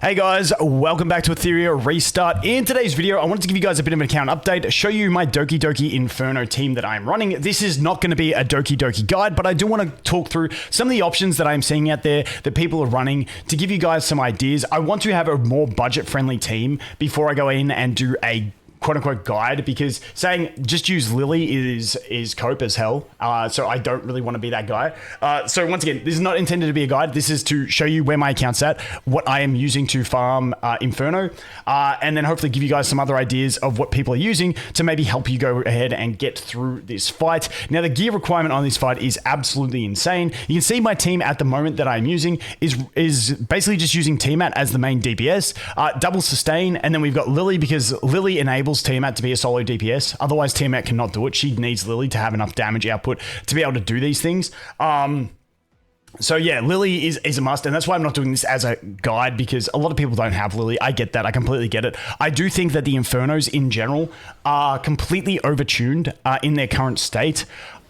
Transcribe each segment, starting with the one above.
Hey guys, welcome back to Etheria Restart. In today's video, I wanted to give you guys a bit of an account update, show you my DokiDoki Inferno team that I'm running. This is not going to be a DokiDoki guide, but I do want to talk through some of the options that I'm seeing out there that people are running to give you guys some ideas. I want to have a more budget-friendly team before I go in and do a quote-unquote guide, because saying just use Lily is cope as hell, so I don't really want to be that guy. So once again, this is not intended to be a guide. This is to show you where my account's at, what I am using to farm Inferno, and then hopefully give you guys some other ideas of what people are using to maybe help you go ahead and get through this fight. Now, the gear requirement on this fight is absolutely insane. You can see my team at the moment that I'm using is basically just using Tiamat as the main DPS, double sustain, and then we've got Lily because Lily enables Tiamat to be a solo DPS. Otherwise, Tiamat cannot do it. She needs Lily to have enough damage output to be able to do these things. So yeah, Lily is a must, and that's why I'm not doing this as a guide, because a lot of people don't have Lily. I get that. I completely get it. I do think that the Infernos in general are completely overtuned in their current state.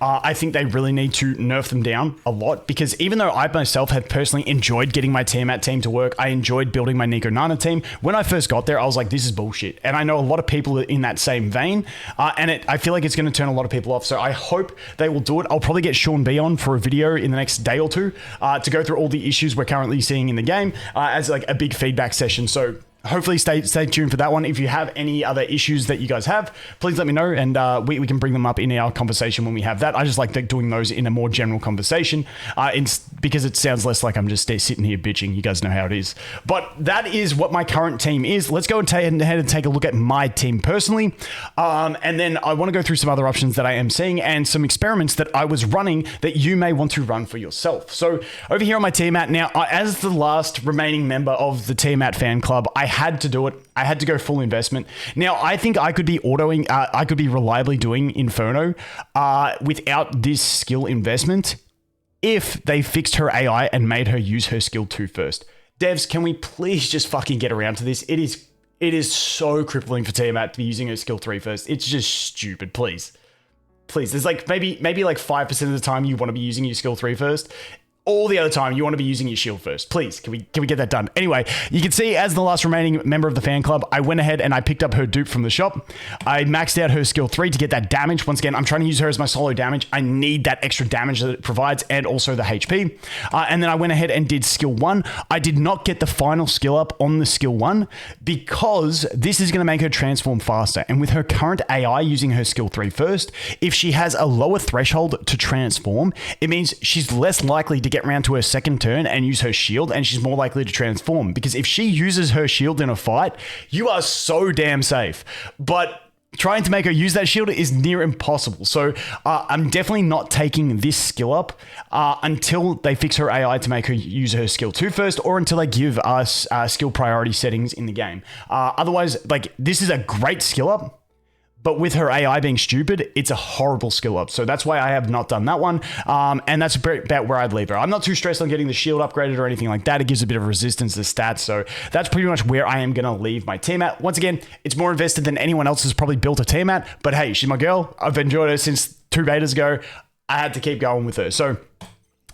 I think they really need to nerf them down a lot, because even though I myself have personally enjoyed getting my Tiamat team to work, I enjoyed building my Nico Nana team. When I first got there, I was like, this is bullshit. And I know a lot of people are in that same vein, and I feel like it's going to turn a lot of people off. So I hope they will do it. I'll probably get Sean B on for a video in the next day or two to go through all the issues we're currently seeing in the game as like a big feedback session. So hopefully stay tuned for that one. If you have any other issues that you guys have, please let me know, and we can bring them up in our conversation when we have that. I just like doing those in a more general conversation because it sounds less like I'm just sitting here bitching. You guys know how it is. But that is what my current team is. Let's go ahead and take a look at my team personally. And then I want to go through some other options that I am seeing and some experiments that I was running that you may want to run for yourself. So over here on my Tiamat, now as the last remaining member of the Tiamat fan club, I had to do it. I had to go full investment. Now, I think I could be I could be reliably doing Inferno without this skill investment if they fixed her AI and made her use her skill 2 first. Devs, can we please just fucking get around to this? It is so crippling for Tiamat to be using her skill 3 first. It's just stupid, please. Please, there's like maybe like 5% of the time you want to be using your skill 3 first. All the other time, you want to be using your shield first. Please, can we get that done? Anyway, you can see as the last remaining member of the fan club, I went ahead and I picked up her dupe from the shop. I maxed out her skill 3 to get that damage. Once again, I'm trying to use her as my solo damage. I need that extra damage that it provides and also the HP. And then I went ahead and did skill 1. I did not get the final skill up on the skill 1 because this is going to make her transform faster. And with her current AI using her skill 3 first, if she has a lower threshold to transform, it means she's less likely to get around to her second turn and use her shield, and she's more likely to transform, because if she uses her shield in a fight, you are so damn safe. But trying to make her use that shield is near impossible. So I'm definitely not taking this skill up until they fix her AI to make her use her skill 2 first, or until they give us skill priority settings in the game. Otherwise, like, this is a great skill up, but with her AI being stupid, it's a horrible skill up. So that's why I have not done that one. And that's about where I'd leave her. I'm not too stressed on getting the shield upgraded or anything like that. It gives a bit of resistance to stats. So that's pretty much where I am going to leave my Tiamat. Once again, it's more invested than anyone else has probably built a Tiamat. But hey, she's my girl. I've enjoyed her since 2 betas ago. I had to keep going with her. So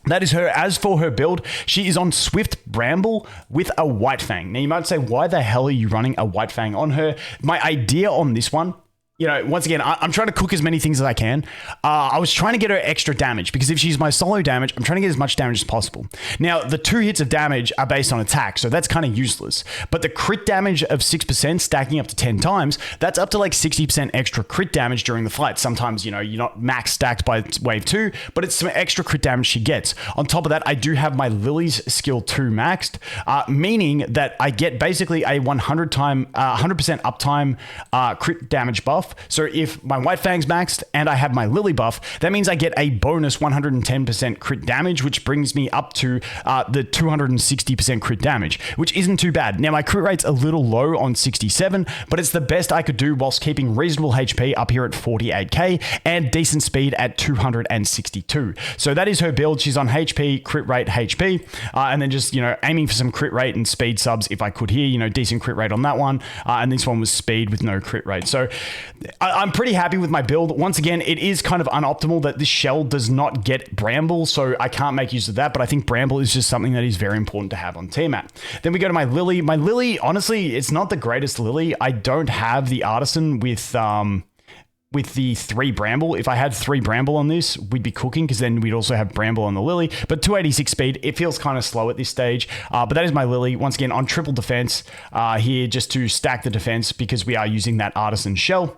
that is her. As for her build, she is on Swift Bramble with a White Fang. Now, you might say, why the hell are you running a White Fang on her? My idea on this one, you know, once again, I'm trying to cook as many things as I can. I was trying to get her extra damage, because if she's my solo damage, I'm trying to get as much damage as possible. Now, the 2 hits of damage are based on attack, so that's kind of useless. But the crit damage of 6% stacking up to 10 times, that's up to like 60% extra crit damage during the fight. Sometimes, you know, you're not max stacked by wave 2, but it's some extra crit damage she gets. On top of that, I do have my Lily's skill 2 maxed, meaning that I get basically a 100% uptime crit damage buff. So if my White Fang's maxed and I have my Lily buff, that means I get a bonus 110% crit damage, which brings me up to the 260% crit damage, which isn't too bad. Now, my crit rate's a little low on 67, but it's the best I could do whilst keeping reasonable HP up here at 48k and decent speed at 262. So that is her build. She's on HP, crit rate, HP, and then just, you know, aiming for some crit rate and speed subs if I could here, you know, decent crit rate on that one. And this one was speed with no crit rate. So I'm pretty happy with my build. Once again, it is kind of unoptimal that this shell does not get Bramble, so I can't make use of that, but I think Bramble is just something that is very important to have on Tiamat. Then we go to my Lily. My Lily, honestly, it's not the greatest Lily. I don't have the Artisan with the 3 Bramble. If I had 3 Bramble on this, we'd be cooking, because then we'd also have Bramble on the Lily. But 286 speed, it feels kind of slow at this stage. But that is my Lily. Once again, on triple defense here, just to stack the defense, because we are using that Artisan shell.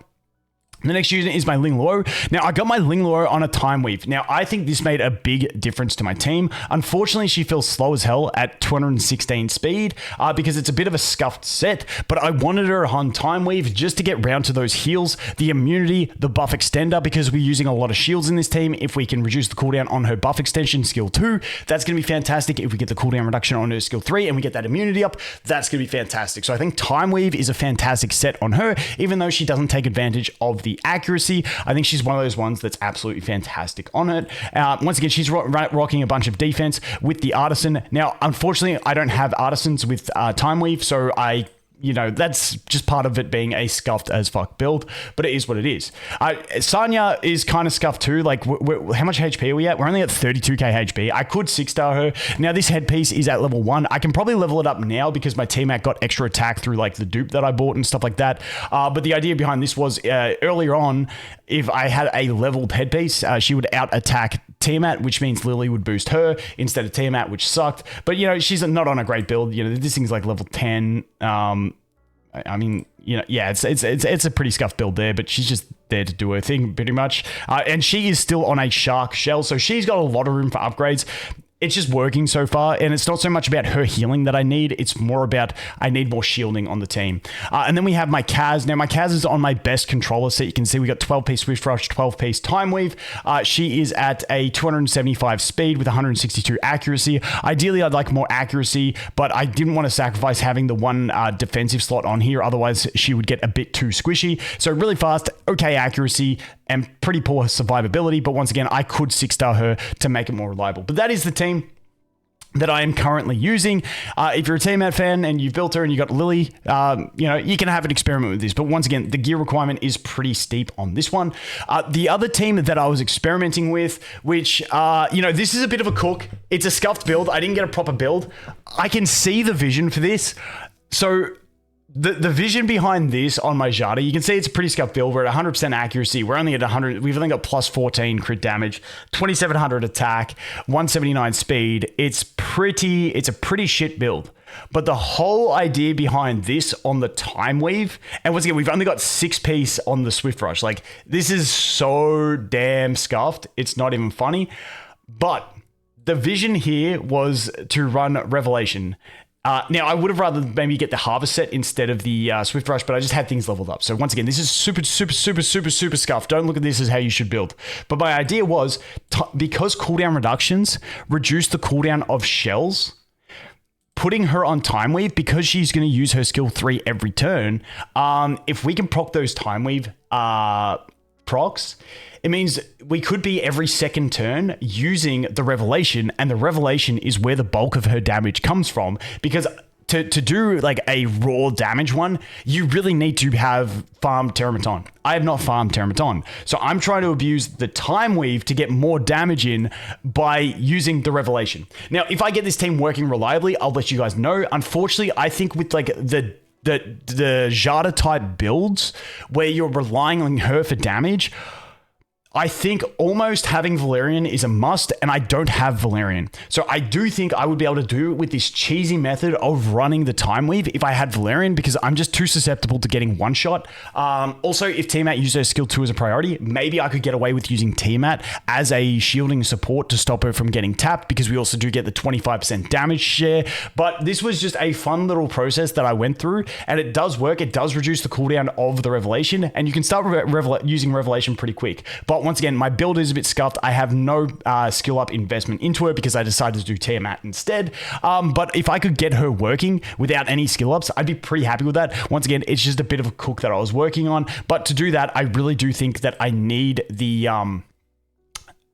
The next unit is my Ling Luo. Now, I got my Ling Luo on a Time Weave. Now, I think this made a big difference to my team. Unfortunately, she feels slow as hell at 216 speed because it's a bit of a scuffed set, but I wanted her on Time Weave just to get round to those heals, the immunity, the buff extender, because we're using a lot of shields in this team. If we can reduce the cooldown on her buff extension, skill 2, that's going to be fantastic. If we get the cooldown reduction on her skill 3 and we get that immunity up, that's going to be fantastic. So I think Time Weave is a fantastic set on her, even though she doesn't take advantage of the accuracy. I think she's one of those ones that's absolutely fantastic on it. Once again, she's rocking a bunch of defense with the Artisan. Now, unfortunately, I don't have Artisans with Time Weave, so that's just part of it being a scuffed as fuck build, but it is what it is. Sanya is kind of scuffed too. Like, how much HP are we at? We're only at 32k HP. I could 6-star her. Now, this headpiece is at level 1. I can probably level it up now because my T-Mac got extra attack through like the dupe that I bought and stuff like that. But the idea behind this was earlier on, if I had a leveled headpiece, she would out attack Tiamat, which means Lily would boost her instead of Tiamat, which sucked. But, she's not on a great build. This thing's like level 10. I mean, it's a pretty scuffed build there, but she's just there to do her thing pretty much. And she is still on a shark shell, so she's got a lot of room for upgrades. It's just working so far, and it's not so much about her healing that I need. It's more about I need more shielding on the team. And then we have my Kaz. Now, my Kaz is on my best controller set. You can see we got 12-piece Swift Rush, 12-piece Time Weave. She is at a 275 speed with 162 accuracy. Ideally, I'd like more accuracy, but I didn't want to sacrifice having the one defensive slot on here. Otherwise, she would get a bit too squishy. So really fast, okay accuracy, and pretty poor survivability. But once again, I could 6-star her to make it more reliable. But that is the team that I am currently using. If you're a Tiamat fan and you've built her and you got Lily, you can have an experiment with this. But once again, the gear requirement is pretty steep on this one. The other team that I was experimenting with, which, this is a bit of a cook. It's a scuffed build. I didn't get a proper build. I can see the vision for this. So the vision behind this on my Jada, you can see it's a pretty scuffed build. We're at 100% accuracy. We're only at 100. We've only got plus 14 crit damage, 2700 attack, 179 speed. It's a pretty shit build. But the whole idea behind this on the Time Weave, and once again, we've only got 6-piece on the Swift Rush. Like, this is so damn scuffed. It's not even funny. But the vision here was to run Revelation. Now, I would have rather maybe get the Harvest set instead of the Swift Rush, but I just had things leveled up. So once again, this is super scuffed. Don't look at this as how you should build. But my idea was, because cooldown reductions reduce the cooldown of shells, putting her on Time Weave, because she's going to use her skill 3 every turn, if we can proc those Time Weave procs, it means we could be every second turn using the Revelation, and the Revelation is where the bulk of her damage comes from, because to do like a raw damage one, you really need to have farmed Terramaton. I have not farmed Terramaton. So I'm trying to abuse the Time Weave to get more damage in by using the Revelation. Now, if I get this team working reliably, I'll let you guys know. Unfortunately, I think with like the Jada type builds where you're relying on her for damage, I think almost having Valerian is a must, and I don't have Valerian. So I do think I would be able to do it with this cheesy method of running the Time Weave if I had Valerian, because I'm just too susceptible to getting one shot. Also, if Tiamat used her skill 2 as a priority, maybe I could get away with using Tiamat as a shielding support to stop her from getting tapped, because we also do get the 25% damage share. But this was just a fun little process that I went through, and it does work. It does reduce the cooldown of the Revelation, and you can start using Revelation pretty quick. But once again, my build is a bit scuffed. I have no skill up investment into her because I decided to do Tiamat instead. But if I could get her working without any skill ups, I'd be pretty happy with that. Once again, it's just a bit of a cook that I was working on. But to do that, I really do think that I need the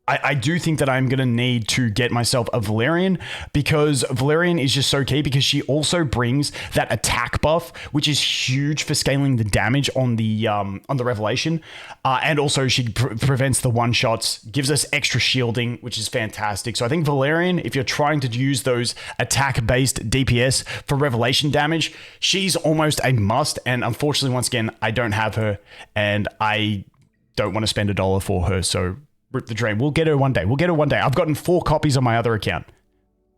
I do think that I'm going to need to get myself a Valerian, because Valerian is just so key, because she also brings that attack buff, which is huge for scaling the damage on the Revelation. And also she prevents the one-shots, gives us extra shielding, which is fantastic. So I think Valerian, if you're trying to use those attack-based DPS for Revelation damage, she's almost a must. And unfortunately, once again, I don't have her, and I don't want to spend $1 for her. So rip the dream. We'll get her one day. I've gotten 4 copies on my other account.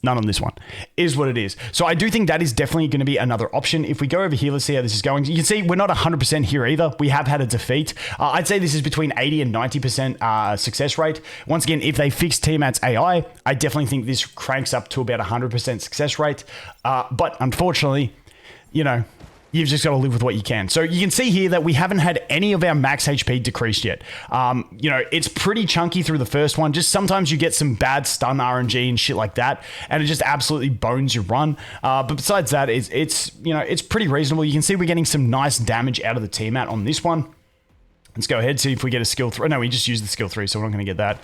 None on this one. Is what it is. So I do think that is definitely going to be another option. If we go over here, let's see how this is going. You can see we're not 100% here either. We have had a defeat. I'd say this is between 80 and 90% success rate. Once again, if they fix Tiamat's AI, I definitely think this cranks up to about 100% success rate. But unfortunately, you know, you've just got to live with what you can. So you can see here that we haven't had any of our max HP decreased yet. You know, it's pretty chunky through the first one. Just sometimes you get some bad stun RNG and shit like that, and it just absolutely bones your run. But besides that, it's you know, it's pretty reasonable. You can see we're getting some nice damage out of the Tiamat on this one. Let's go ahead, see if we get a skill 3. No, we just used the skill 3, so we're not going to get that.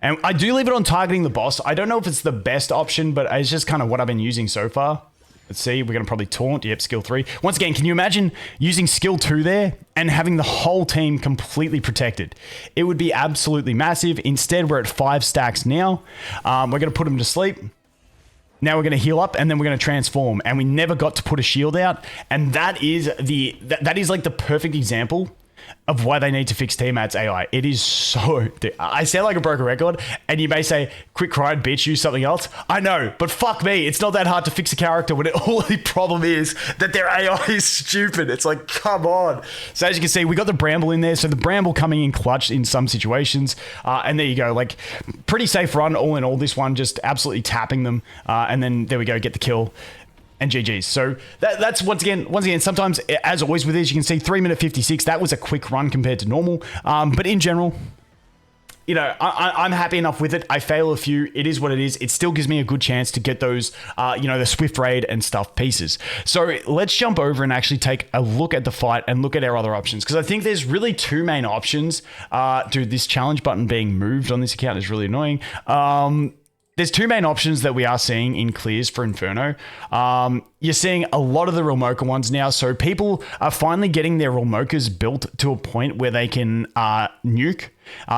And I do leave it on targeting the boss. I don't know if it's the best option, but it's just kind of what I've been using so far. Let's see, we're going to probably taunt. Yep, skill 3. Once again, can you imagine using skill 2 there and having the whole team completely protected? It would be absolutely massive. Instead, we're at 5 stacks now. We're going to put them to sleep. Now we're going to heal up, and then we're going to transform. And we never got to put a shield out. And that is like the perfect example of why they need to fix Tiamat's AI. It is so... I sound like a broken record, and you may say, quit crying, bitch, use something else. I know, but fuck me. It's not that hard to fix a character when all the problem is that their AI is stupid. It's like, come on. So as you can see, we got the Bramble in there. So the Bramble coming in clutch in some situations. And there you go. Like, pretty safe run all in all. This one just absolutely tapping them. And then there we go, get the kill. And GG's. So that's once again, sometimes, as always with this, you can see 3 minute 56. That was a quick run compared to normal. But in general, you know, I'm happy enough with it. I fail a few. It is what it is. It still gives me a good chance to get those, you know, the Swift Raid and stuff pieces. So let's jump over and actually take a look at the fight and look at our other options. Because I think there's really 2 main options. Dude, this challenge button being moved on this account is really annoying. There's 2 main options that we are seeing in clears for Inferno. You're seeing a lot of the Realmocha ones now. So people are finally getting their Realmochas built to a point where they can nuke.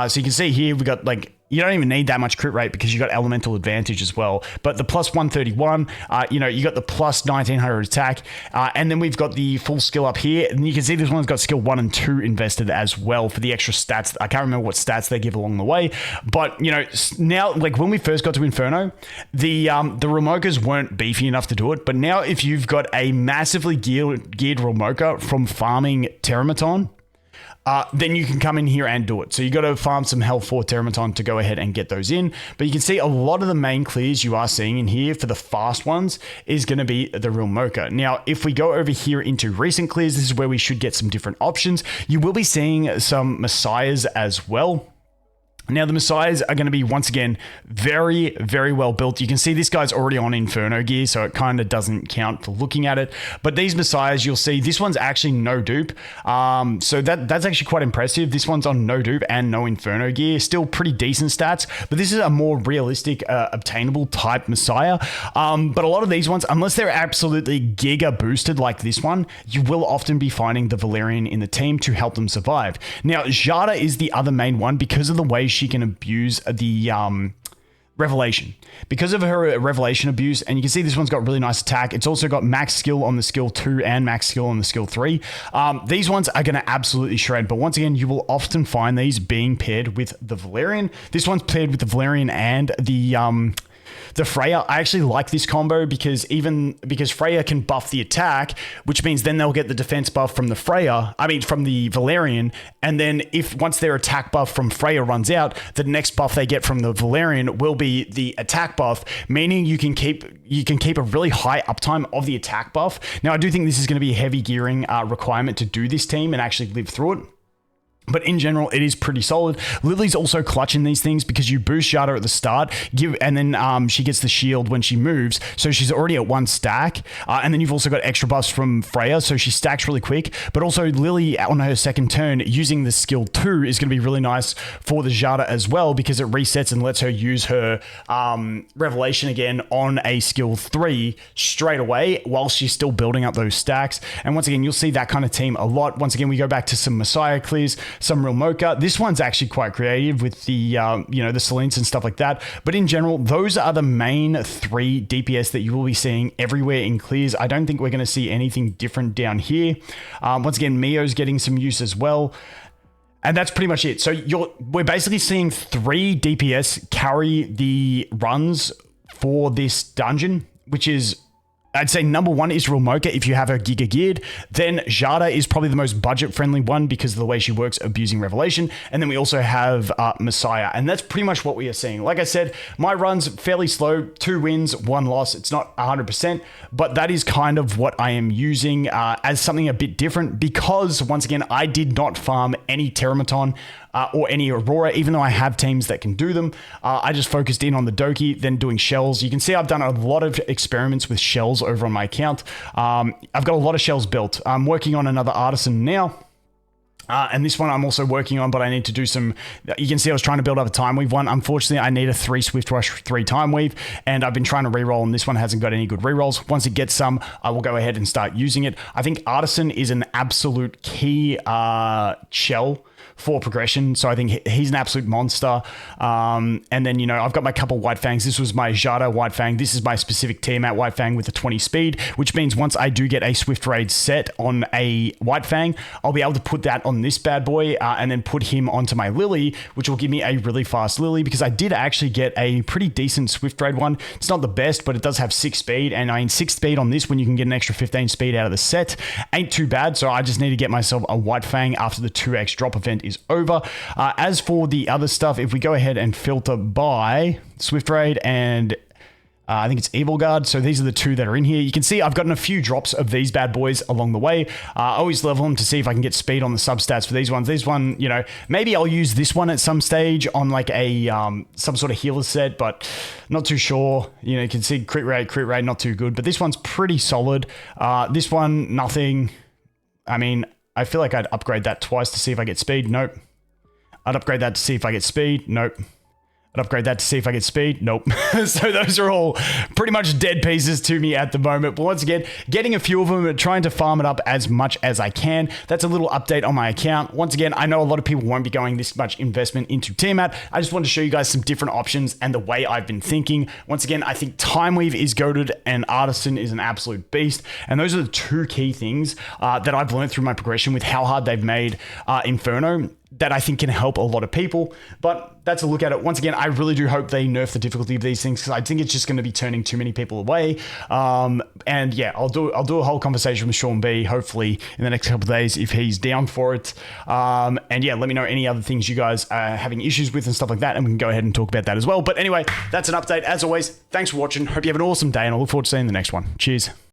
So you can see here, we got like, you don't even need that much crit rate because you got elemental advantage as well. But the plus 131, you know, you got the plus 1900 attack. And then we've got the full skill up here. And you can see this one's got skill 1 and 2 invested as well for the extra stats. I can't remember what stats they give along the way. But, you know, now, like when we first got to Inferno, the Realmochas weren't beefy enough to do it. But now if you've got a massively geared Realmocha from farming Terramaton, then you can come in here and do it. So you got to farm some health for Terramaton to go ahead and get those in. But you can see a lot of the main clears you are seeing in here for the fast ones is going to be the Realmocha. Now, if we go over here into recent clears, this is where we should get some different options. You will be seeing some Messiahs as well. Now, the Messiahs are going to be, once again, very, very well built. You can see this guy's already on Inferno gear, so it kind of doesn't count for looking at it. But these Messiahs, you'll see, this one's actually no dupe. So that's actually quite impressive. This one's on no dupe and no Inferno gear. Still pretty decent stats, but this is a more realistic, obtainable type Messiah. But a lot of these ones, unless they're absolutely giga boosted like this one, you will often be finding the Valerian in the team to help them survive. Now, Jada is the other main one because of the way she can abuse the Revelation. Because of her Revelation abuse, and you can see this one's got really nice attack. It's also got max skill on the skill 2 and max skill on the skill 3. These ones are going to absolutely shred, but once again, you will often find these being paired with the Valerian. This one's paired with the Valerian and the Freya. I actually like this combo because Freya can buff the attack, which means then they'll get the defense buff from the from the Valerian. And then once their attack buff from Freya runs out, the next buff they get from the Valerian will be the attack buff, meaning you can keep a really high uptime of the attack buff. Now, I do think this is going to be a heavy gearing requirement to do this team and actually live through it. But in general, it is pretty solid. Lily's also clutching these things because you boost Jada at the start, and then she gets the shield when she moves. So she's already at 1 stack. And then you've also got extra buffs from Freya, so she stacks really quick. But also Lily on her second turn using the skill 2 is going to be really nice for the Jada as well, because it resets and lets her use her Revelation again on a skill 3 straight away while she's still building up those stacks. And once again, you'll see that kind of team a lot. Once again, we go back to some Messiah clears, some real mocha. This one's actually quite creative with the, the Selenites and stuff like that. But in general, those are the main 3 DPS that you will be seeing everywhere in clears. I don't think we're going to see anything different down here. Once again, Mio's getting some use as well. And that's pretty much it. So we're basically seeing 3 DPS carry the runs for this dungeon, which is, I'd say number 1 is Real Mocha if you have her Giga geared. Then Jada is probably the most budget-friendly one because of the way she works abusing Revelation. And then we also have Messiah. And that's pretty much what we are seeing. Like I said, my run's fairly slow. 2 wins, 1 loss. It's not 100%. But that is kind of what I am using as something a bit different because, once again, I did not farm any Terramaton or any Aurora, even though I have teams that can do them. I just focused in on the Doki, then doing shells. You can see I've done a lot of experiments with shells over on my account. I've got a lot of shells built. I'm working on another artisan now. And this one I'm also working on, but I need to do some, you can see I was trying to build up a time weave one. Unfortunately, I need a 3 Swift Rush, 3 time weave, and I've been trying to reroll, and this one hasn't got any good rerolls. Once it gets some, I will go ahead and start using it. I think Artisan is an absolute key shell for progression. So I think he's an absolute monster. And then, I've got my couple White Fangs. This was my Jada White Fang. This is my specific Tiamat White Fang with a 20 speed, which means once I do get a Swift Raid set on a White Fang, I'll be able to put that on this bad boy and then put him onto my Lily, which will give me a really fast Lily, because I did actually get a pretty decent Swift Raid one. It's not the best, but it does have 6 speed. And 6 speed on this when you can get an extra 15 speed out of the set ain't too bad. So I just need to get myself a White Fang after the 2x drop event is over. As for the other stuff, if we go ahead and filter by Swift Raid and I think it's Evil Guard. So these are the 2 that are in here. You can see I've gotten a few drops of these bad boys along the way. I always level them to see if I can get speed on the substats for these ones. This one, maybe I'll use this one at some stage on like a some sort of healer set, but not too sure. You can see crit rate, not too good. But this one's pretty solid. This one, nothing. I feel like I'd upgrade that twice to see if I get speed. Nope. I'd upgrade that to see if I get speed. Nope. I'd upgrade that to see if I get speed. Nope. So those are all pretty much dead pieces to me at the moment. But once again, getting a few of them and trying to farm it up as much as I can. That's a little update on my account. Once again, I know a lot of people won't be going this much investment into Tiamat. I just wanted to show you guys some different options and the way I've been thinking. Once again, I think Time Weave is goated and Artisan is an absolute beast. And those are the 2 key things that I've learned through my progression with how hard they've made Inferno, that I think can help a lot of people. But that's a look at it. Once again, I really do hope they nerf the difficulty of these things, because I think it's just going to be turning too many people away. And yeah, I'll do a whole conversation with Sean B, hopefully in the next couple of days, if he's down for it. And yeah, let me know any other things you guys are having issues with and stuff like that, and we can go ahead and talk about that as well. But anyway, that's an update. As always, thanks for watching. Hope you have an awesome day, and I look forward to seeing you in the next one. Cheers.